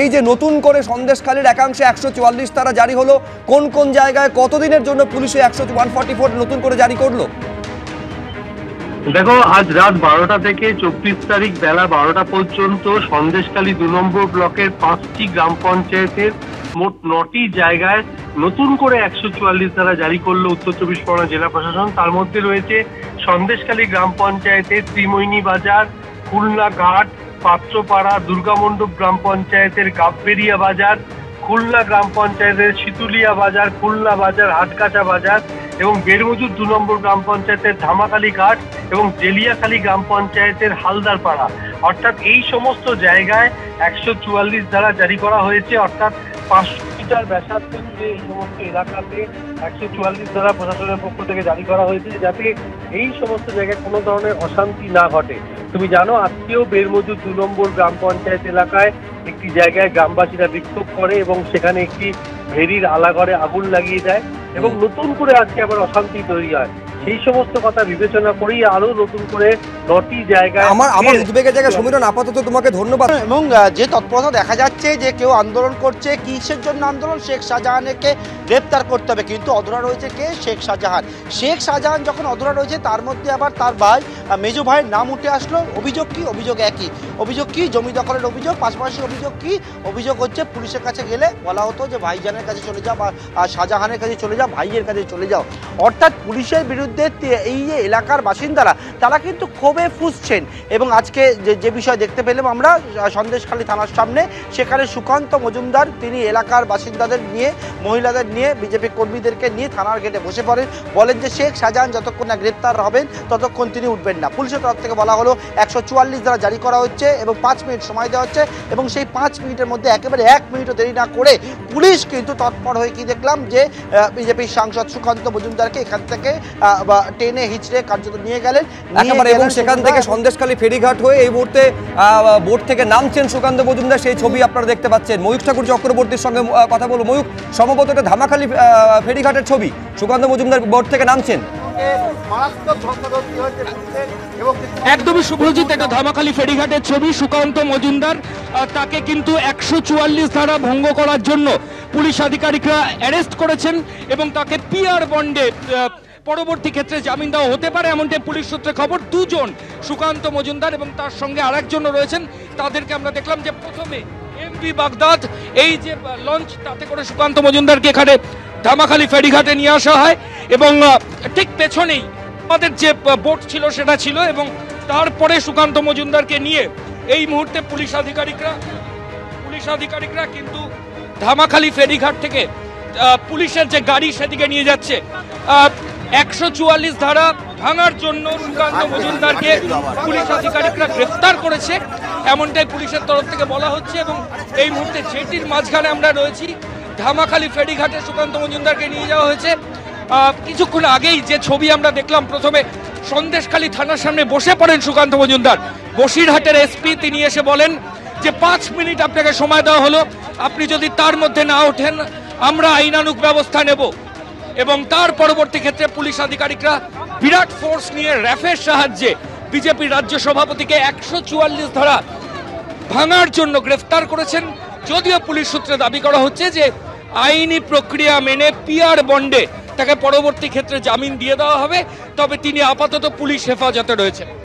এই যে নতুন করে সন্দেশখালীর একাংশে 144 ধারা জারি হলো, কোন কোন জায়গায় কতদিনের জন্য পুলিশে 144 নতুন করে জারি করলো? দেখো, আজ রাত 12টা থেকে 24 তারিখ বেলা 12টা পর্যন্ত সন্দেশখালী 2 নম্বর ব্লকের 5টি গ্রাম পঞ্চায়েতের মোট 9টি জায়গায় নতুন করে 144 ধারা জারি করলো উত্তর চব্বিশ পরগনা জেলা প্রশাসন। তার মধ্যে রয়েছে সন্দেশখালী গ্রাম পঞ্চায়েতের ত্রিমোহিনী বাজার, খুলনা ঘাট, পাত্রপাড়া, দুর্গামণ্ডপ গ্রাম পঞ্চায়েতের গাববেরিয়া বাজার, খুলনা গ্রাম পঞ্চায়েতের শীতুলিয়া বাজার, খুলনা বাজার, হাটকাচা বাজার এবং বেড়মজুর 2 নম্বর গ্রাম পঞ্চায়েতের ধামাখালী ঘাট এবং জেলিয়াখালী গ্রাম পঞ্চায়েতের হালদারপাড়া। অর্থাৎ এই সমস্ত জায়গায় 144 ধারা জারি করা হয়েছে। অর্থাৎ 500 মিটার ব্যাসার্ধ জুড়ে এই সমস্ত এলাকাতে 144 ধারা প্রশাসনের পক্ষ থেকে জারি করা হয়েছে, যাতে এই সমস্ত জায়গায় কোনো ধরনের অশান্তি না ঘটে। তুমি জানো, আজকেও বেড়মজুর 2 নম্বর গ্রাম পঞ্চায়েত এলাকায় একটি জায়গায় গ্রামবাসীরা বিক্ষোভ করে এবং সেখানে একটি ভেরির আলাঘরে আগুন লাগিয়ে দেয় এবং নতুন করে আজকে আবার অশান্তি তৈরি হয়। সেই সমস্ত কথা বিবেচনা করেই আরো নতুন করে 9টি জায়গায় আমার উদ্বেগের জায়গা সমীরণ, আপাতত তোমাকে ধন্যবাদ। এবং যে তৎপরতা দেখা যাচ্ছে যে কেউ আন্দোলন করছে, কিসের জন্য আন্দোলন? শেখ শাহজাহানকে গ্রেপ্তার করতে হবে, কিন্তু অধরা রয়েছে কে? শেখ শাহজাহান। শেখ শাহজাহান যখন অধরা রয়েছে, তার মধ্যে আবার তার ভাই, মেজো ভাইয়ের নাম উঠে আসলো। অভিযোগ কি? অভিযোগ একই। অভিযোগ কি? জমি দখলের অভিযোগ। পাশাপাশি অভিযোগ কি? অভিযোগ হচ্ছে পুলিশের কাছে গেলে বলা হতো যে ভাইজানের কাছে চলে যাও বা শাহজাহানের কাছে চলে যাও, ভাইয়ের কাছে চলে যাও। অর্থাৎ পুলিশের বিরুদ্ধে এই যে এলাকার বাসিন্দারা, তারা কিন্তু ক্ষোভে ফুঁসছেন। এবং আজকে যে বিষয় দেখতে পেলাম আমরা সন্দেশখালী থানার সামনে, সেখানে সুকান্ত মজুমদার তিনি এলাকার বাসিন্দাদের নিয়ে, মহিলাদের নিয়ে, বিজেপি কর্মীদেরকে নিয়ে থানার গেটে বসে পড়েন। বলেন যে শেখ শাহজাহান যতক্ষণ না গ্রেপ্তার হবেন ততক্ষণ তিনি উঠবেন না। পুলিশের তরফ থেকে বলা হলো 144 ধারা জারি করা হচ্ছে এবং 5 মিনিট সময় দেওয়া হচ্ছে এবং সেই 5 মিনিটের মধ্যে একেবারে 1 মিনিটও দেরি না করে পুলিশ কিন্তু তৎপর হয়ে কি দেখলাম যে বিজেপির সাংসদ সুকান্ত মজুমদারকে এখান থেকে টেনে হিচড়ে কার্যত নিয়ে গেলেন এবং সেখান থেকে সন্দেশখালী ফেরিঘাট হয়ে এই মুহূর্তে বোট থেকে নামছেন সুকান্ত মজুমদার। সেই ছবি আপনারা দেখতে পাচ্ছেন। ময়ূখ ঠাকুর চক্রবর্তীর সঙ্গে কথা বলবো। ময়ূখ, সম্ভবত এটা ধামাখালী ফেরিঘাটের ছবি, সুকান্ত মজুমদার বোট থেকে নামছেন। একদমই শুভজিৎ, এটা ধামাখালী ফেরিঘাটের ছবি। সুকান্ত মজুমদার, তাকে কিন্তু 144 ধারা ভঙ্গ করার জন্য পুলিশ আধিকারিকরা অ্যারেস্ট করেছেন এবং তাকে পিআর বন্ডে পরবর্তী ক্ষেত্রে জামিন দেওয়া হতে পারে, এমনটাই পুলিশ সূত্রে খবর। 2 জন, সুকান্ত মজুমদার এবং তার সঙ্গে আরেকজনও রয়েছেন। তাদেরকে আমরা দেখলাম যে প্রথমে এমভি বাগদাদ, এই যে লঞ্চ, তাতে করে সুকান্ত মজুমদারকে এখানে ধামাখালী ফেরিঘাটে নিয়ে আসা হয় এবং ঠিক পেছনেই আমাদের যে বোট ছিল সেটা ছিল এবং তারপরে সুকান্ত মজুমদারকে নিয়ে এই মুহূর্তে পুলিশ আধিকারিকরা কিন্তু ধামাখালী ফেরিঘাট থেকে পুলিশের যে গাড়ি সেদিকে নিয়ে যাচ্ছে। 144 ধারা ভাঙার জন্য সুকান্ত মজুমদারকে পুলিশ আধিকারিকরা গ্রেফতার করেছে, এমনটাই পুলিশের তরফ থেকে বলা হচ্ছে। এবং এই মুহূর্তে জেটির মাঝখানে আমরা রয়েছি। ধামাখালী ফেরিঘাটে সুকান্ত মজুমদারকে নিয়ে যাওয়া হয়েছে। কিছুক্ষণ আগেই যে ছবি আমরা দেখলাম, প্রথমে সন্দেশখালী থানার সামনে বসে পড়েন সুকান্ত মজুমদার। বসিরহাটের এসপি তিনি এসে বলেন যে 5 মিনিট আপনাকে সময় দেওয়া হলো, আপনি যদি তার মধ্যে না ওঠেন আমরা আইনানুগ ব্যবস্থা নেব। এবং তার পরবর্তী ক্ষেত্রে পুলিশ আধিকারিকরা বিরাট ফোর্স নিয়ে র্যাফের সাহায্যে বিজেপি রাজ্য সভাপতিকে 144 ধারা ভাঙার জন্য গ্রেফতার করেছেন। যদিও পুলিশ সূত্রে দাবি করা হচ্ছে যে আইনি প্রক্রিয়া মেনে পিআর বন্ডে তাকে পরবর্তী ক্ষেত্রে জামিন দিয়ে দেওয়া হবে, তবে তিনি আপাতত পুলিশ হেফাজতে রয়েছেন।